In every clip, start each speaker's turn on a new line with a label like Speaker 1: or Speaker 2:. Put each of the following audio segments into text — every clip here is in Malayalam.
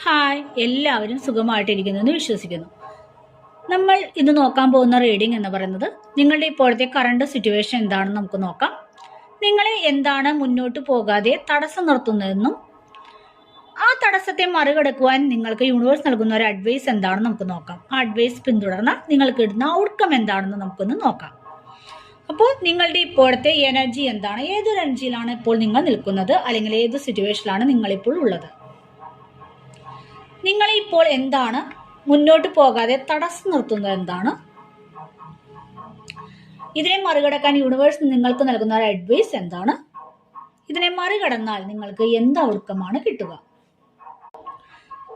Speaker 1: ഹായ്, എല്ലാവരും സുഖമായിട്ടിരിക്കുന്നെന്ന് വിശ്വസിക്കുന്നു. നമ്മൾ ഇന്ന് നോക്കാൻ പോകുന്ന റീഡിംഗ് എന്ന് പറയുന്നത് നിങ്ങളുടെ ഇപ്പോഴത്തെ കറണ്ട് സിറ്റുവേഷൻ എന്താണെന്ന് നമുക്ക് നോക്കാം. നിങ്ങളെ എന്താണ് മുന്നോട്ട് പോകാതെ തടസ്സം നിർത്തുന്നതെന്നും ആ തടസ്സത്തെ മറികടക്കുവാൻ നിങ്ങൾക്ക് യൂണിവേഴ്സ് നൽകുന്ന ഒരു അഡ്വൈസ് എന്താണെന്ന് നമുക്ക് നോക്കാം. ആ അഡ്വൈസ് പിന്തുടർന്നാൽ നിങ്ങൾക്ക് ഇടുന്ന ഔട്ട്കം എന്താണെന്ന് നമുക്കൊന്ന് നോക്കാം. അപ്പോൾ നിങ്ങളുടെ ഇപ്പോഴത്തെ എനർജി എന്താണ്, ഏതൊരു എനർജിയിലാണ് ഇപ്പോൾ നിങ്ങൾ നിൽക്കുന്നത്, അല്ലെങ്കിൽ ഏത് സിറ്റുവേഷനിലാണ് നിങ്ങളിപ്പോൾ ഉള്ളത്, നിങ്ങളെ ഇപ്പോൾ എന്താണ് മുന്നോട്ട് പോകാതെ തടസ്സം നിർത്തുന്നത്, എന്താണ് ഇതിനെ മറികടക്കാൻ യൂണിവേഴ്സ് നിങ്ങൾക്ക് നൽകുന്ന ഒരു അഡ്വൈസ് എന്താണ്, ഇതിനെ മറികടന്നാൽ നിങ്ങൾക്ക് എന്ത് ഔട്ട്കമാണ് കിട്ടുക.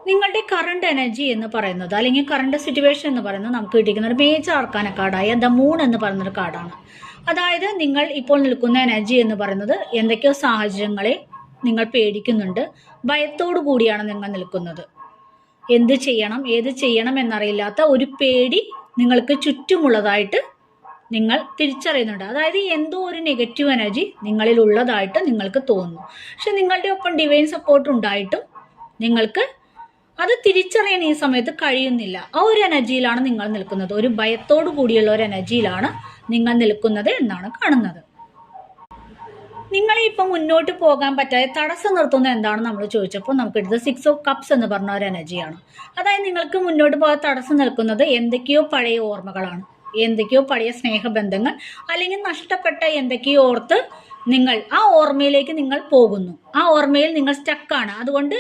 Speaker 1: നിങ്ങളുടെ കറണ്ട് എനർജി എന്ന് പറയുന്നത്, അല്ലെങ്കിൽ കറണ്ട് സിറ്റുവേഷൻ എന്ന് പറയുന്നത്, നമുക്ക് കിട്ടിയിരിക്കുന്ന ഒരു മേജർ ആർക്കാന കാർഡായ ദ മൂൺ എന്ന് പറയുന്നൊരു കാർഡാണ്. അതായത് നിങ്ങൾ ഇപ്പോൾ നിൽക്കുന്ന എനർജി എന്ന് പറയുന്നത് എന്തൊക്കെയോ സാഹചര്യങ്ങളെ നിങ്ങൾ പേടിക്കുന്നുണ്ട്, ഭയത്തോടു കൂടിയാണ് നിങ്ങൾ നിൽക്കുന്നത്. എന്ത് ചെയ്യണം, ഏത് ചെയ്യണം എന്നറിയില്ലാത്ത ഒരു പേടി നിങ്ങൾക്ക് ചുറ്റുമുള്ളതായിട്ട് നിങ്ങൾ തിരിച്ചറിയുന്നുണ്ട്. അതായത് എന്തോ ഒരു നെഗറ്റീവ് എനർജി നിങ്ങളിൽ ഉള്ളതായിട്ട് നിങ്ങൾക്ക് തോന്നുന്നു. പക്ഷെ നിങ്ങളുടെ ഒപ്പം ഡിവൈൻ സപ്പോർട്ട് ഉണ്ടായിട്ടും നിങ്ങൾക്ക് അത് തിരിച്ചറിയാൻ ഈ സമയത്ത് കഴിയുന്നില്ല. ആ ഒരു എനർജിയിലാണ് നിങ്ങൾ നിൽക്കുന്നത്, ഒരു ഭയത്തോടു കൂടിയുള്ള ഒരു എനർജിയിലാണ് നിങ്ങൾ നിൽക്കുന്നത് എന്നാണ് കാണുന്നത്. നിങ്ങളെ ഇപ്പം മുന്നോട്ട് പോകാൻ പറ്റാതെ തടസ്സം നിർത്തുന്നത് എന്താണെന്ന് നമ്മൾ ചോദിച്ചപ്പോൾ നമുക്ക് എടുത്തത് 6 ഓഫ് കപ്സ് എന്ന് പറഞ്ഞ ഒരു എനർജിയാണ്. അതായത് നിങ്ങൾക്ക് മുന്നോട്ട് പോകാൻ തടസ്സം നിൽക്കുന്നത് എന്തൊക്കെയോ പഴയ ഓർമ്മകളാണ്, എന്തൊക്കെയോ പഴയ സ്നേഹബന്ധങ്ങൾ, അല്ലെങ്കിൽ നഷ്ടപ്പെട്ട എന്തൊക്കെയോ ഓർത്ത് നിങ്ങൾ ആ ഓർമ്മയിലേക്ക് നിങ്ങൾ പോകുന്നു. ആ ഓർമ്മയിൽ നിങ്ങൾ സ്റ്റക്കാണ്. അതുകൊണ്ട്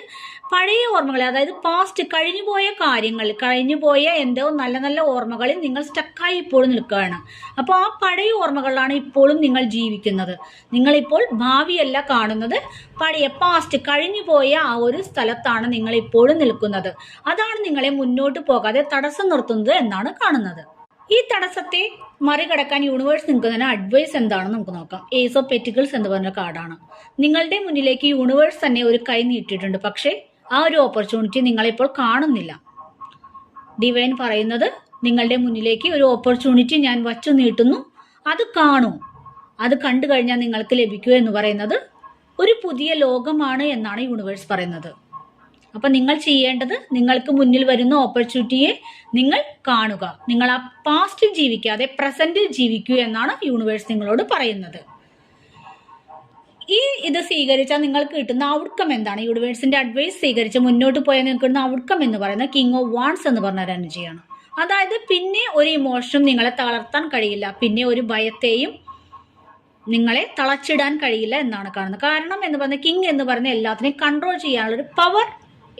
Speaker 1: പഴയ ഓർമ്മകൾ, അതായത് പാസ്റ്റ്, കഴിഞ്ഞുപോയ കാര്യങ്ങൾ, കഴിഞ്ഞുപോയ എന്തോ നല്ല നല്ല ഓർമ്മകളിൽ നിങ്ങൾ സ്റ്റക്കായി ഇപ്പോഴും നിൽക്കുകയാണ്. അപ്പോൾ ആ പഴയ ഓർമ്മകളിലാണ് ഇപ്പോഴും നിങ്ങൾ ജീവിക്കുന്നത്. നിങ്ങളിപ്പോൾ ഭാവിയല്ല കാണുന്നത്, പഴയ പാസ്റ്റ്, കഴിഞ്ഞുപോയ ആ ഒരു സ്ഥലത്താണ് നിങ്ങൾ ഇപ്പോഴും നിൽക്കുന്നത്. അതാണ് നിങ്ങളെ മുന്നോട്ട് പോകാതെ തടസ്സം നിർത്തുന്നത് എന്നാണ് കാണുന്നത്. ഈ തടസ്സത്തെ മറികടക്കാൻ യൂണിവേഴ്സ് നിൽക്കുന്നതിന് അഡ്വൈസ് എന്താണെന്ന് നമുക്ക് നോക്കാം. ഏസ് ഓഫ് പെറ്റിക്കിൾസ് എന്ന് പറഞ്ഞ കാർഡാണ്. നിങ്ങളുടെ മുന്നിലേക്ക് യൂണിവേഴ്സ് തന്നെ ഒരു കൈ നീട്ടിയിട്ടുണ്ട്, പക്ഷേ ആ ഒരു ഓപ്പർച്യൂണിറ്റി നിങ്ങളിപ്പോൾ കാണുന്നില്ല. ഡിവൈൻ പറയുന്നത്, നിങ്ങളുടെ മുന്നിലേക്ക് ഒരു ഓപ്പർച്യൂണിറ്റി ഞാൻ വച്ചു നീട്ടുന്നു, അത് കാണൂ, അത് കണ്ടു കഴിഞ്ഞാൽ നിങ്ങൾക്ക് ലഭിക്കൂ എന്ന് പറയുന്നത് ഒരു പുതിയ ലോകമാണ് എന്നാണ് യൂണിവേഴ്സ് പറയുന്നത്. അപ്പൊ നിങ്ങൾ ചെയ്യേണ്ടത്, നിങ്ങൾക്ക് മുന്നിൽ വരുന്ന ഓപ്പർച്യൂണിറ്റിയെ നിങ്ങൾ കാണുക, നിങ്ങൾ ആ പാസ്റ്റിൽ ജീവിക്കാതെ പ്രസന്റിൽ ജീവിക്കൂ എന്നാണ് യൂണിവേഴ്സ് നിങ്ങളോട് പറയുന്നത്. ഇത് സ്വീകരിച്ചാൽ നിങ്ങൾക്ക് കിട്ടുന്ന ഔട്ട്കം എന്താണ്, യൂണിവേഴ്സിന്റെ അഡ്വൈസ് സ്വീകരിച്ച് മുന്നോട്ട് പോയാൽ നിങ്ങൾക്ക് കിട്ടുന്ന ഔട്ട്കം എന്ന് പറയുന്നത് കിങ് ഓഫ് വാൺസ് എന്ന് പറഞ്ഞ ഒരു എനർജിയാണ്. അതായത് പിന്നെ ഒരു ഇമോഷനും നിങ്ങളെ തളർത്താൻ കഴിയില്ല, പിന്നെ ഒരു ഭയത്തെയും നിങ്ങളെ തളച്ചിടാൻ കഴിയില്ല എന്നാണ് കാണുന്നത്. കാരണം എന്ന് പറയുന്നത് കിങ് എന്ന് പറയുന്ന എല്ലാത്തിനെയും കൺട്രോൾ ചെയ്യാനുള്ളൊരു പവർ